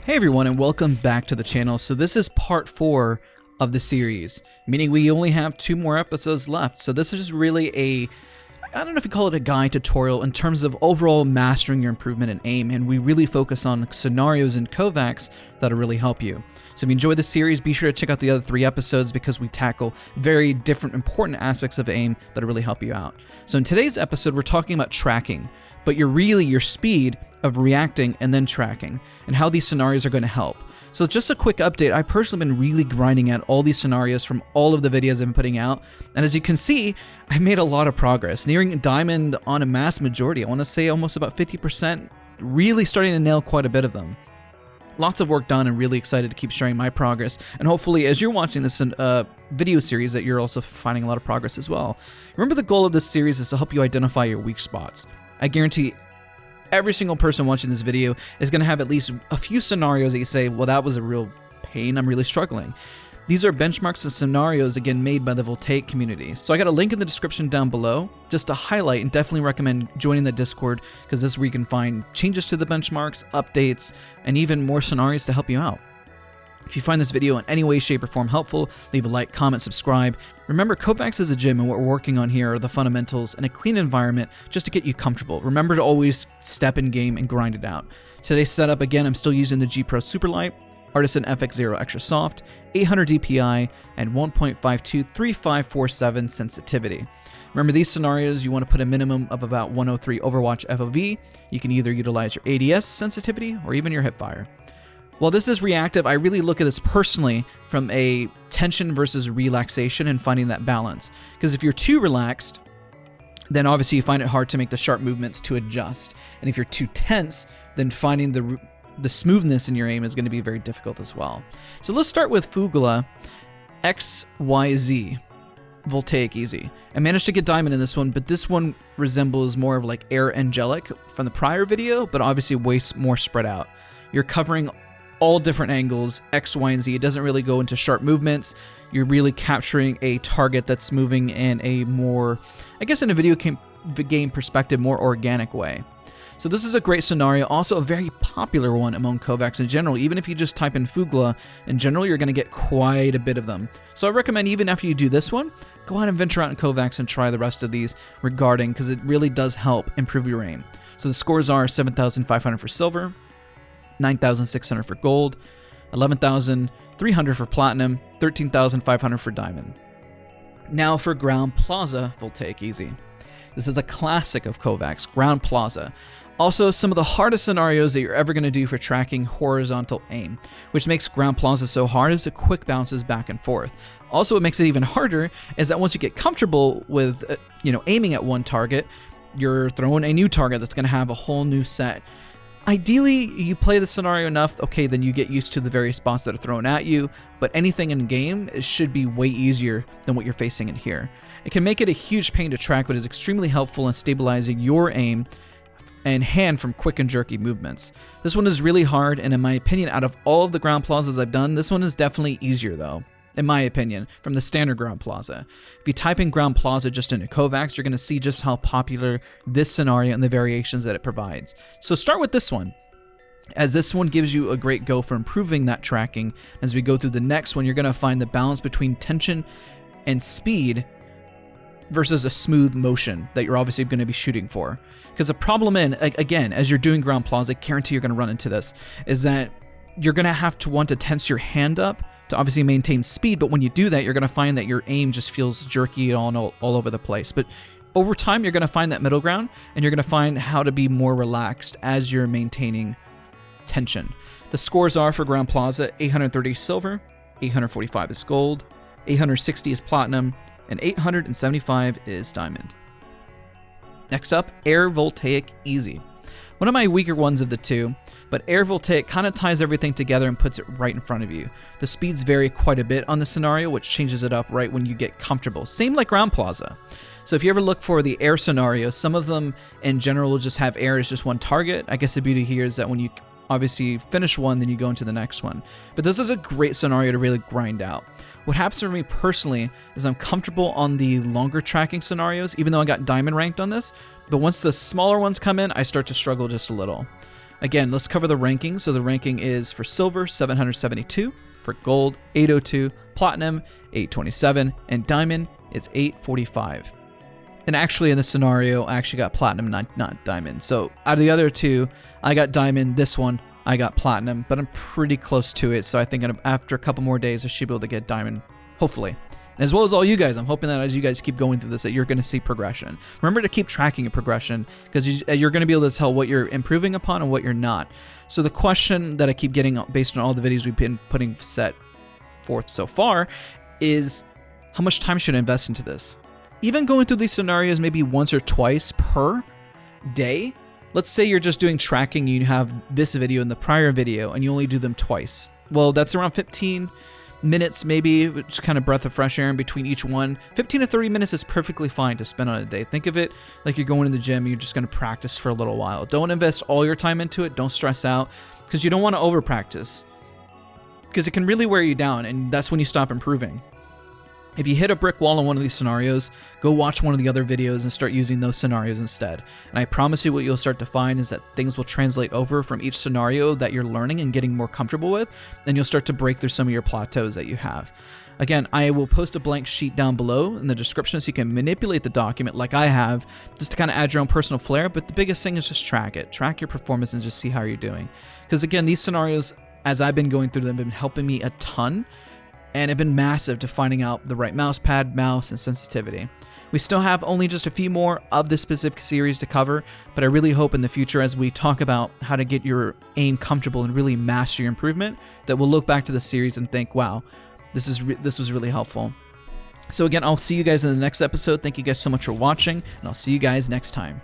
Hey everyone, and welcome back to the channel. So this is part 4 of the series, meaning we only have 2 more episodes left. So this is really I don't know if you call it a guide tutorial in terms of overall mastering your improvement in aim, and we really focus on scenarios and kovaaks that'll really help you. So if you enjoyed the series, be sure to check out the other 3 episodes because we tackle very different important aspects of aim that'll really help you out. So in today's episode, we're talking about tracking, but your speed of reacting and then tracking, and how these scenarios are going to help. So just a quick update, I've personally been really grinding out all these scenarios from all of the videos I've been putting out, and as you can see, I made a lot of progress, nearing diamond on a mass majority. I want to say almost about 50%, really starting to nail quite a bit of them. Lots of work done, and really excited to keep sharing my progress, and hopefully as you're watching this video series that you're also finding a lot of progress as well. Remember, the goal of this series is to help you identify your weak spots. I guarantee every single person watching this video is going to have at least a few scenarios that you say, well, that was a real pain, I'm really struggling. These are benchmarks and scenarios, again, made by the Voltaic community. So I got a link in the description down below just to highlight, and definitely recommend joining the Discord, because this is where you can find changes to the benchmarks, updates, and even more scenarios to help you out. If you find this video in any way, shape, or form helpful, leave a like, comment, subscribe. Remember, kovaaks is a gym, and what we're working on here are the fundamentals and a clean environment just to get you comfortable. Remember to always step in game and grind it out. Today's setup, again, I'm still using the G Pro Superlight, Artisan FX0 Extra Soft, 800 DPI, and 1.52 3547 sensitivity. Remember, these scenarios, you want to put a minimum of about 103 Overwatch FOV. You can either utilize your ADS sensitivity or even your hipfire. While this is reactive, I really look at this personally from a tension versus relaxation and finding that balance. Because if you're too relaxed, then obviously you find it hard to make the sharp movements to adjust. And if you're too tense, then finding the smoothness in your aim is going to be very difficult as well. So let's start with FuglaaXYZ, Voltaic Easy. I managed to get diamond in this one, but this one resembles more of like Air Angelic from the prior video, but obviously way more spread out. You're covering all different angles, X, Y, and Z. It doesn't really go into sharp movements. You're really capturing a target that's moving in a more, I guess in a video game perspective, more organic way. So this is a great scenario, also a very popular one among kovaaks in general. Even if you just type in Fuglaa, in general, you're going to get quite a bit of them. So I recommend, even after you do this one, go out and venture out in kovaaks and try the rest of these regarding, because it really does help improve your aim. So the scores are 7,500 for silver, 9,600 for gold, 11,300 for platinum, 13,500 for diamond. Now for Ground Plaza Voltaic Easy. This is a classic of kovaaks, Ground Plaza. Also, some of the hardest scenarios that you're ever going to do for tracking horizontal aim, which makes Ground Plaza so hard is the quick bounces back and forth. Also, what makes it even harder is that once you get comfortable with aiming at one target, you're throwing a new target that's going to have a whole new set. Ideally, you play the scenario enough, okay, then you get used to the various spots that are thrown at you, but anything in game should be way easier than what you're facing in here. It can make it a huge pain to track, but is extremely helpful in stabilizing your aim and hand from quick and jerky movements. This one is really hard, and in my opinion, out of all of the Ground Plazas I've done, this one is definitely easier though, in my opinion, from the standard Ground Plaza. If you type in Ground Plaza just into kovaaks, you're going to see just how popular this scenario and the variations that it provides. So start with this one, as this one gives you a great go for improving that tracking. As we go through the next one, you're going to find the balance between tension and speed versus a smooth motion that you're obviously going to be shooting for. Because the problem again, as you're doing Ground Plaza, I guarantee you're going to run into this, is that you're going to have to want to tense your hand up to obviously maintain speed, but when you do that, you're going to find that your aim just feels jerky all over the place. But over time, you're going to find that middle ground, and you're going to find how to be more relaxed as you're maintaining tension. The scores are for Ground Plaza: 830 silver, 845 is gold, 860 is platinum, and 875 is diamond. Next up, Air Voltaic Easy. One of my weaker ones of the two, but Air Voltaic kind of ties everything together and puts it right in front of you. The speeds vary quite a bit on the scenario, which changes it up right when you get comfortable. Same like Ground Plaza. So if you ever look for the air scenarios, some of them in general will just have air as just one target. I guess the beauty here is that when you obviously finish one, then you go into the next one. But this is a great scenario to really grind out. What happens for me personally is I'm comfortable on the longer tracking scenarios, even though I got diamond ranked on this, but once the smaller ones come in, I start to struggle just a little. Again, let's cover the ranking. So the ranking is for silver, 772, for gold, 802, platinum, 827, and diamond is 845. And actually in this scenario, I actually got platinum, not diamond. So out of the other two, I got diamond. This one, I got platinum, but I'm pretty close to it. So I think after a couple more days, I should be able to get diamond, hopefully. And as well as all you guys, I'm hoping that as you guys keep going through this, that you're going to see progression. Remember to keep tracking your progression, because you're going to be able to tell what you're improving upon and what you're not. So the question that I keep getting based on all the videos we've been putting set forth so far is, how much time should I invest into this? Even going through these scenarios maybe once or twice per day. Let's say you're just doing tracking, you have this video and the prior video, and you only do them twice. Well, that's around 15 minutes maybe, which kind of breath of fresh air in between each one. 15 to 30 minutes is perfectly fine to spend on a day. Think of it like you're going to the gym and you're just going to practice for a little while. Don't invest all your time into it. Don't stress out, because you don't want to over practice, because it can really wear you down, and that's when you stop improving. If you hit a brick wall in one of these scenarios, go watch one of the other videos and start using those scenarios instead. And I promise you what you'll start to find is that things will translate over from each scenario that you're learning and getting more comfortable with, and you'll start to break through some of your plateaus that you have. Again, I will post a blank sheet down below in the description so you can manipulate the document like I have, just to kind of add your own personal flair. But the biggest thing is just track it. Track your performance and just see how you're doing. Because again, these scenarios, as I've been going through them, have been helping me a ton. And have been massive to finding out the right mouse pad, mouse, and sensitivity. We still have only just a few more of this specific series to cover, but I really hope in the future, as we talk about how to get your aim comfortable and really master your improvement, that we'll look back to the series and think, wow, this was really helpful. So again, I'll see you guys in the next episode. Thank you guys so much for watching, and I'll see you guys next time.